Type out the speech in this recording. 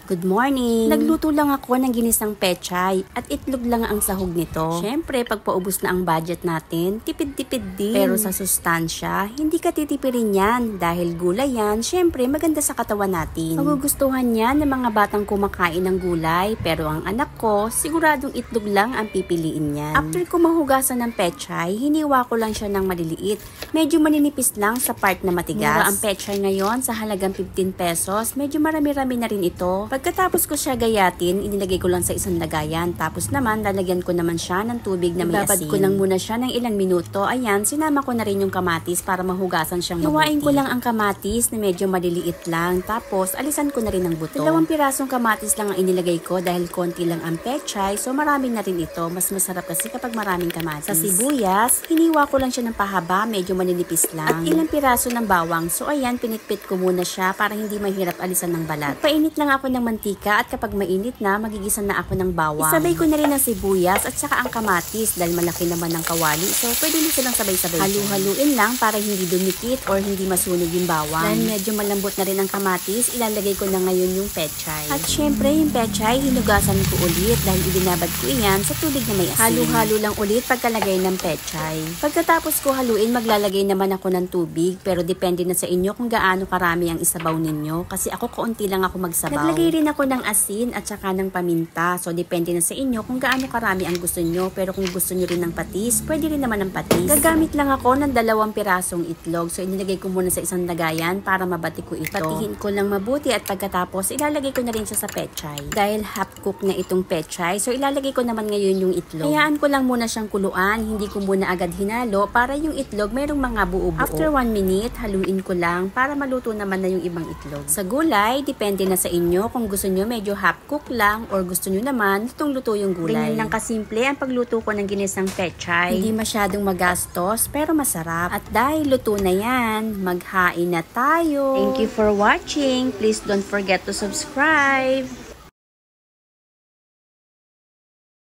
Good morning! Nagluto lang ako ng ginisang pechay at itlog lang ang sahog nito. Siyempre, pag paubos na ang budget natin, tipid-tipid din. Pero sa sustansya, hindi ka titipirin yan dahil gulay yan, siyempre maganda sa katawan natin. Magugustuhan yan ng mga batang kumakain ng gulay, pero ang anak ko, siguradong itlog lang ang pipiliin yan. After ko mahugasan ng pechay, hiniwa ko lang siya ng maliliit. Medyo maninipis lang sa part na matigas. Mura ang pechay ngayon sa halagang 15 pesos. Medyo marami-rami na rin ito. Pagkatapos ko siya gayatin, inilagay ko lang sa isang lagayan. Tapos naman, lalagyan ko naman siya ng tubig na may asin. Ibabad ko lang muna siya ng ilang minuto. Ayan, sinama ko na rin yung kamatis para mahugasan siyang mabuti. Hiwain ko lang ang kamatis na medyo maliliit lang. Tapos, alisan ko na rin ang buto. 2 pirasong kamatis lang ang inilagay ko dahil konti lang ang pechay. So, marami na rin ito. Mas masarap kasi kapag maraming kamatis. Sa sibuyas, hiniwa ko lang siya ng pahaba. Medyo maninipis lang. At ilang piraso ng bawang. So, ayan, pinitpit ko muna siya para hindi mahirap alisan ng balat. Painit lang ako ng mantika at kapag mainit na, magigisa na ako ng bawang. Isabay ko na rin ang sibuyas at saka ang kamatis dahil malaki naman ng kawali. So, pwede na silang sabay-sabay. Halu-haluin lang para hindi dumikit or hindi masunog yung bawang. Dahil medyo malambot na rin ang kamatis, ilalagay ko na ngayon yung pechay. At syempre, yung pechay, hinugasan ko ulit dahil ibinabad ko iyan sa tubig na may asin. Halu-halo lang ulit pagkalagay ng pechay. Pagkatapos ko haluin, maglalagay naman ako ng tubig pero depende na sa inyo kung gaano karami ang isabaw ninyo kasi ako kaunti lang ako magsabaw. Naglagay rin ako ng asin at saka ng paminta. So, depende na sa inyo kung gaano karami ang gusto nyo. Pero kung gusto nyo rin ng patis, pwede rin naman ng patis. Gagamit lang ako ng 2 pirasong itlog. So, inilagay ko muna sa isang lagayan para mabati ko ito. Patihin ko lang mabuti at pagkatapos, ilalagay ko na rin siya sa pechay. Dahil half cook na itong pechay, so ilalagay ko naman ngayon yung itlog. Hayaan ko lang muna siyang kuluan. Hindi ko muna agad hinalo para yung itlog mayroong mga buo-buo. After 1 minute, haluin ko lang para maluto naman na yung ibang itlog. Sa gulay, depende na sa inyo kung gusto nyo medyo half cook lang or gusto nyo naman lutong-luto yung gulay. Ganyan lang kasimple ang pagluto ko ng ginisang pechay. Hindi masyadong magastos pero masarap. At dahil luto na yan, maghain na tayo. Thank you for watching. Please don't forget to subscribe.